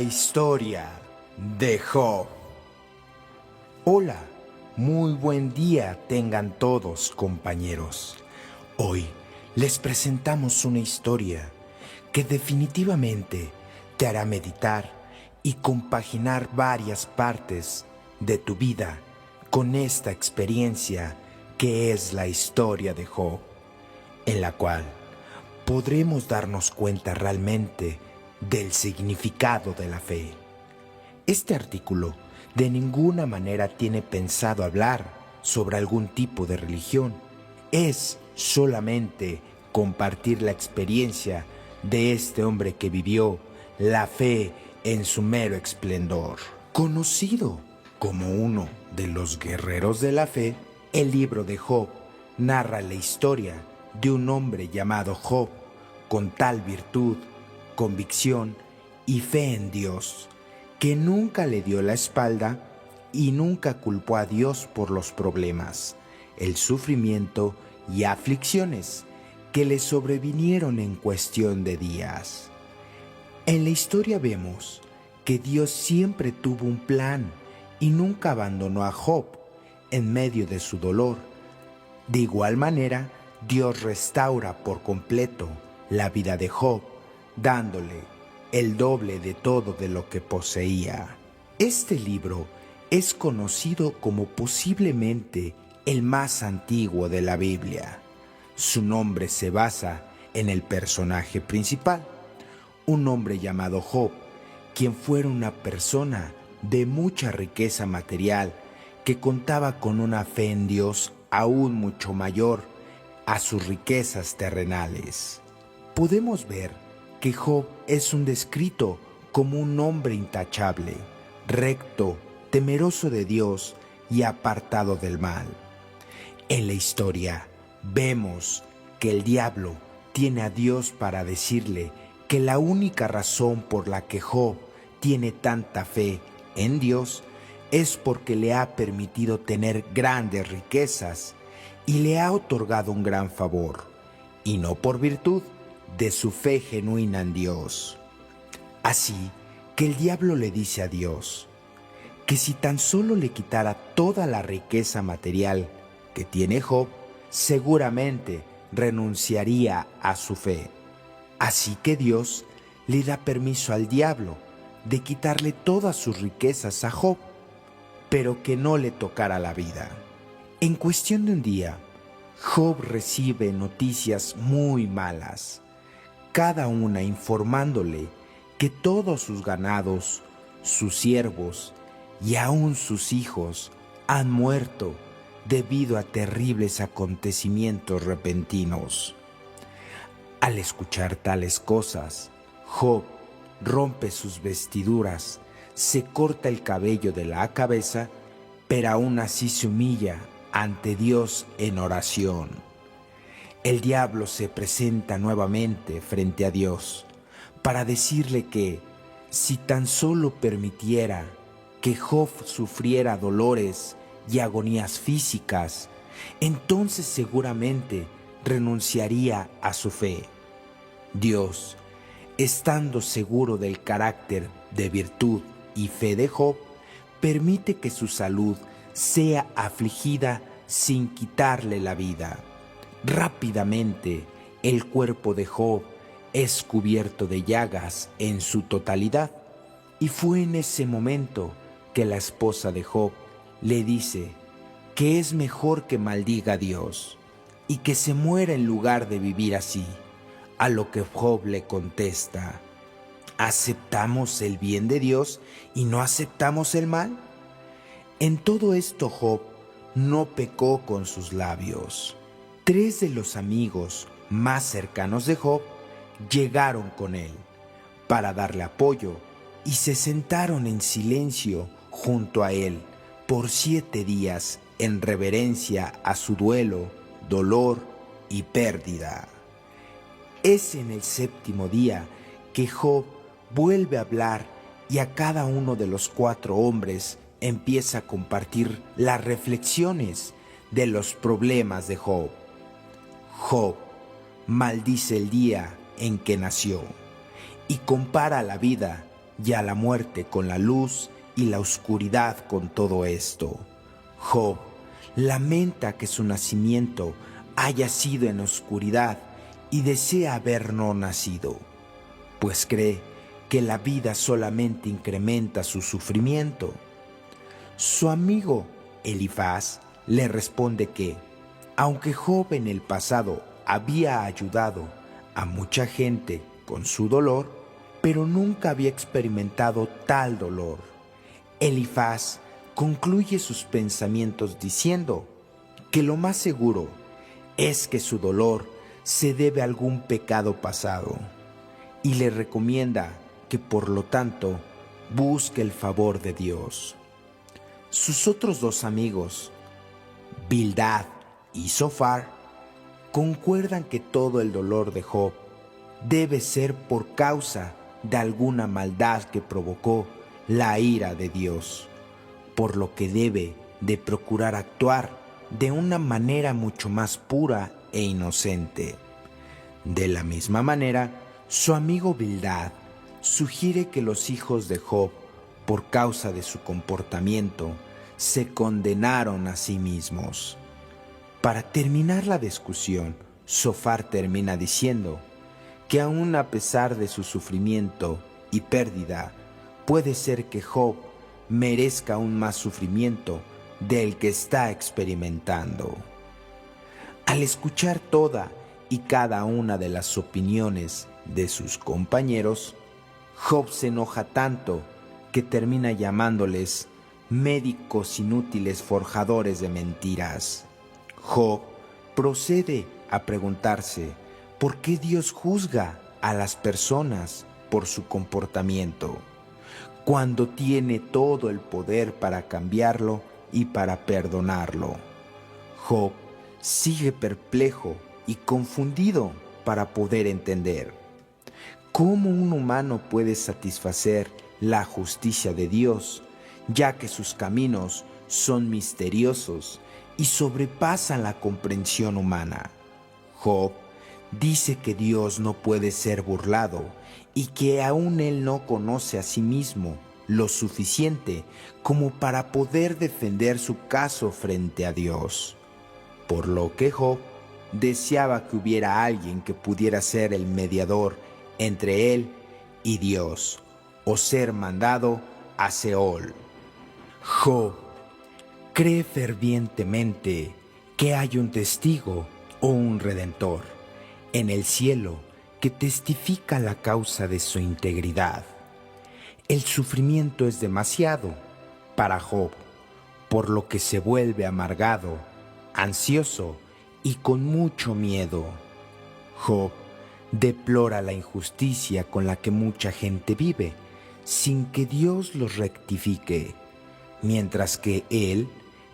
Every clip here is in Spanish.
historia de Job. Hola, muy buen día tengan todos, compañeros. Hoy les presentamos una historia que definitivamente te hará meditar y compaginar varias partes de tu vida con esta experiencia que es la historia de Job, en la cual podremos darnos cuenta realmente del significado de la fe. Este artículo de ninguna manera tiene pensado hablar sobre algún tipo de religión. Es solamente compartir la experiencia de este hombre que vivió la fe en su mero esplendor. Conocido como uno de los guerreros de la fe, el libro de Job narra la historia de un hombre llamado Job con tal virtud, convicción y fe en Dios, que nunca le dio la espalda y nunca culpó a Dios por los problemas, el sufrimiento y aflicciones que le sobrevinieron en cuestión de días. En la historia vemos que Dios siempre tuvo un plan y nunca abandonó a Job en medio de su dolor. De igual manera, Dios restaura por completo la vida de Job, dándole el doble de todo de lo que poseía. Este libro es conocido como posiblemente el más antiguo de la Biblia. Su nombre se basa en el personaje principal, un hombre llamado Job, quien fuera una persona de mucha riqueza material que contaba con una fe en Dios aún mucho mayor a sus riquezas terrenales. Podemos ver que Job es un descrito como un hombre intachable, recto, temeroso de Dios y apartado del mal. En la historia vemos que el diablo tiene a Dios para decirle que la única razón por la que Job tiene tanta fe en Dios es porque le ha permitido tener grandes riquezas y le ha otorgado un gran favor, y no por virtud de su fe genuina en Dios. Así que el diablo le dice a Dios que si tan solo le quitara toda la riqueza material que tiene Job, seguramente renunciaría a su fe. Así que Dios le da permiso al diablo de quitarle todas sus riquezas a Job, pero que no le tocara la vida. En cuestión de un día, Job recibe noticias muy malas, cada una informándole que todos sus ganados, sus siervos y aún sus hijos han muerto debido a terribles acontecimientos repentinos. Al escuchar tales cosas, Job rompe sus vestiduras, se corta el cabello de la cabeza, pero aún así se humilla ante Dios en oración. El diablo se presenta nuevamente frente a Dios para decirle que si tan solo permitiera que Job sufriera dolores y agonías físicas, entonces seguramente renunciaría a su fe. Dios, estando seguro del carácter de virtud y fe de Job, permite que su salud sea afligida sin quitarle la vida. Rápidamente, el cuerpo de Job es cubierto de llagas en su totalidad, y fue en ese momento que la esposa de Job le dice que es mejor que maldiga a Dios y que se muera en lugar de vivir así, a lo que Job le contesta: ¿aceptamos el bien de Dios y no aceptamos el mal? En todo esto Job no pecó con sus labios. 3 de los amigos más cercanos de Job llegaron con él para darle apoyo y se sentaron en silencio junto a él por 7 días en reverencia a su duelo, dolor y pérdida. Es en el 7º día que Job vuelve a hablar y a cada uno de los 4 hombres empieza a compartir las reflexiones de los problemas de Job. Job maldice el día en que nació y compara la vida y a la muerte con la luz y la oscuridad con todo esto. Job lamenta que su nacimiento haya sido en oscuridad y desea haber no nacido, pues cree que la vida solamente incrementa su sufrimiento. Su amigo Elifaz le responde que, aunque Job en el pasado había ayudado a mucha gente con su dolor, pero nunca había experimentado tal dolor. Elifaz concluye sus pensamientos diciendo que lo más seguro es que su dolor se debe a algún pecado pasado y le recomienda que por lo tanto busque el favor de Dios. Sus otros dos amigos, Bildad y Zofar, concuerdan que todo el dolor de Job debe ser por causa de alguna maldad que provocó la ira de Dios, por lo que debe de procurar actuar de una manera mucho más pura e inocente. De la misma manera, su amigo Bildad sugiere que los hijos de Job, por causa de su comportamiento, se condenaron a sí mismos. Para terminar la discusión, Zofar termina diciendo que aun a pesar de su sufrimiento y pérdida, puede ser que Job merezca aún más sufrimiento del que está experimentando. Al escuchar toda y cada una de las opiniones de sus compañeros, Job se enoja tanto que termina llamándoles médicos inútiles forjadores de mentiras. Job procede a preguntarse por qué Dios juzga a las personas por su comportamiento, cuando tiene todo el poder para cambiarlo y para perdonarlo. Job sigue perplejo y confundido para poder entender cómo un humano puede satisfacer la justicia de Dios, ya que sus caminos son misteriosos y sobrepasan la comprensión humana. Job dice que Dios no puede ser burlado y que aún él no conoce a sí mismo lo suficiente como para poder defender su caso frente a Dios. Por lo que Job deseaba que hubiera alguien que pudiera ser el mediador entre él y Dios, o ser mandado a Seol. Job cree fervientemente que hay un testigo o un redentor en el cielo que testifica la causa de su integridad. El sufrimiento es demasiado para Job, por lo que se vuelve amargado, ansioso y con mucho miedo. Job deplora la injusticia con la que mucha gente vive, sin que Dios los rectifique, mientras que él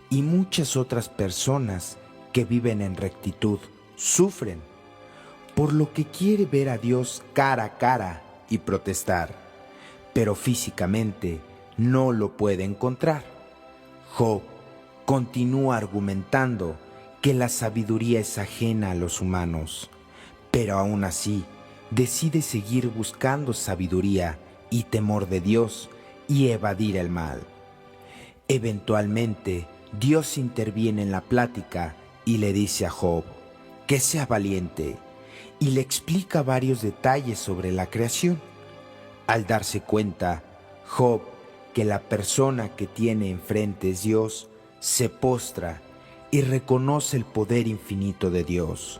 y muchas otras personas que viven en rectitud sufren, por lo que quiere ver a Dios cara a cara y protestar, pero físicamente no lo puede encontrar. Job continúa argumentando que la sabiduría es ajena a los humanos, pero aún así decide seguir buscando sabiduría y temor de Dios y evadir el mal. Eventualmente, Dios interviene en la plática y le dice a Job que sea valiente y le explica varios detalles sobre la creación. Al darse cuenta, Job, que la persona que tiene enfrente es Dios, se postra y reconoce el poder infinito de Dios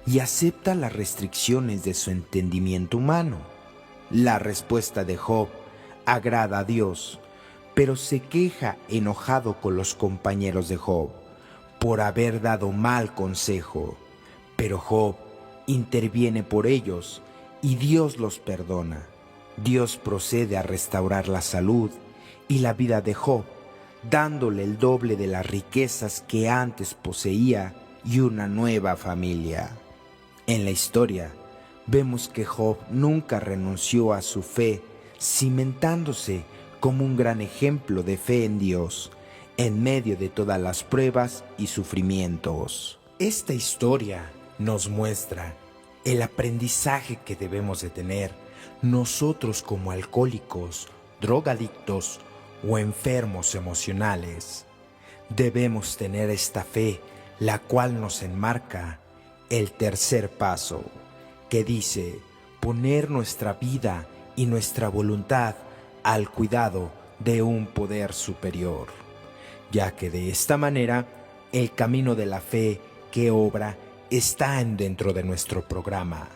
y acepta las restricciones de su entendimiento humano. La respuesta de Job agrada a Dios, pero se queja enojado con los compañeros de Job por haber dado mal consejo. Pero Job interviene por ellos y Dios los perdona. Dios procede a restaurar la salud y la vida de Job, dándole el doble de las riquezas que antes poseía y una nueva familia. En la historia vemos que Job nunca renunció a su fe, cimentándose como un gran ejemplo de fe en Dios, en medio de todas las pruebas y sufrimientos. Esta historia nos muestra el aprendizaje que debemos de tener nosotros como alcohólicos, drogadictos o enfermos emocionales, debemos tener esta fe, la cual nos enmarca el tercer paso, que dice poner nuestra vida y nuestra voluntad al cuidado de un poder superior, ya que de esta manera el camino de la fe que obra está dentro de nuestro programa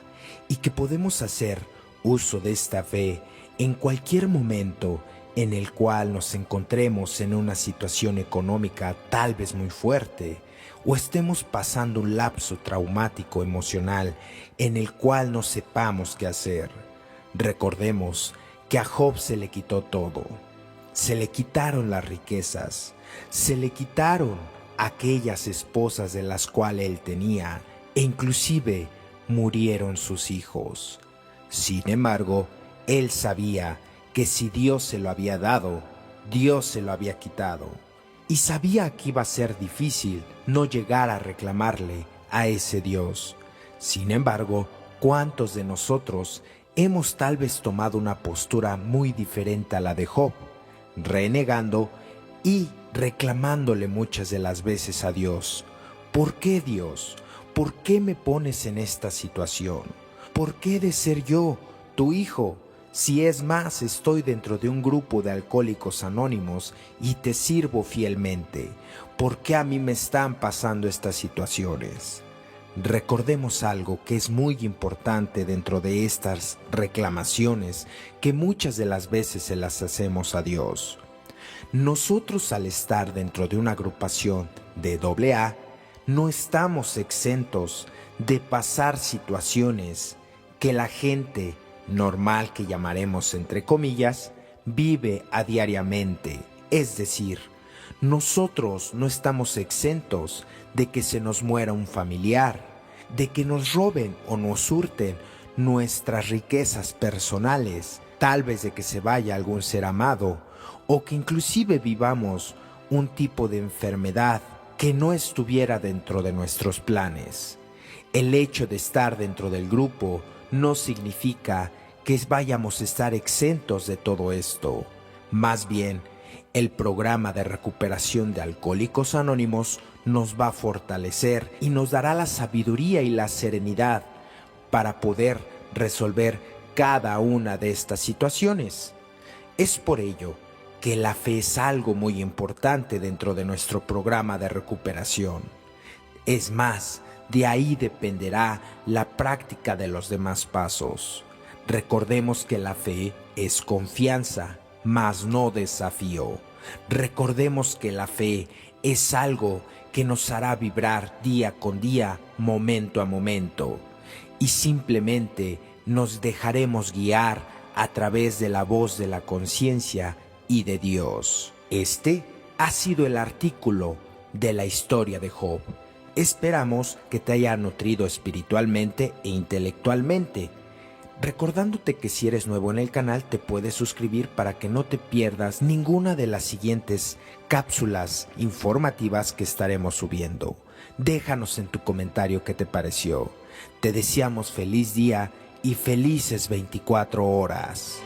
y que podemos hacer uso de esta fe en cualquier momento en el cual nos encontremos en una situación económica tal vez muy fuerte o estemos pasando un lapso traumático emocional en el cual no sepamos qué hacer. Recordemos que a Job se le quitó todo. Se le quitaron las riquezas, se le quitaron aquellas esposas de las cuales él tenía, e inclusive murieron sus hijos. Sin embargo, él sabía que si Dios se lo había dado, Dios se lo había quitado, y sabía que iba a ser difícil no llegar a reclamarle a ese Dios. Sin embargo, ¿cuántos de nosotros hemos tal vez tomado una postura muy diferente a la de Job, renegando y reclamándole muchas de las veces a Dios? ¿Por qué, Dios? ¿Por qué me pones en esta situación? ¿Por qué he de ser yo, tu hijo? Si es más, estoy dentro de un grupo de alcohólicos anónimos y te sirvo fielmente. ¿Por qué a mí me están pasando estas situaciones? Recordemos algo que es muy importante dentro de estas reclamaciones que muchas de las veces se las hacemos a Dios. Nosotros, al estar dentro de una agrupación de AA, no estamos exentos de pasar situaciones que la gente normal, que llamaremos entre comillas, vive a diariamente. Es decir, nosotros no estamos exentos de que se nos muera un familiar, de que nos roben o nos hurten nuestras riquezas personales, tal vez de que se vaya algún ser amado, o que inclusive vivamos un tipo de enfermedad que no estuviera dentro de nuestros planes. El hecho de estar dentro del grupo no significa que vayamos a estar exentos de todo esto. Más bien, el programa de recuperación de Alcohólicos Anónimos nos va a fortalecer y nos dará la sabiduría y la serenidad para poder resolver cada una de estas situaciones. Es por ello que la fe es algo muy importante dentro de nuestro programa de recuperación. Es más, de ahí dependerá la práctica de los demás pasos. Recordemos que la fe es confianza, mas no desafío. Recordemos que la fe es algo que nos hará vibrar día con día, momento a momento, y simplemente nos dejaremos guiar a través de la voz de la conciencia y de Dios. Este ha sido el artículo de la historia de Job. Esperamos que te haya nutrido espiritualmente e intelectualmente. Recordándote que si eres nuevo en el canal te puedes suscribir para que no te pierdas ninguna de las siguientes cápsulas informativas que estaremos subiendo. Déjanos en tu comentario qué te pareció. Te deseamos feliz día y felices 24 horas.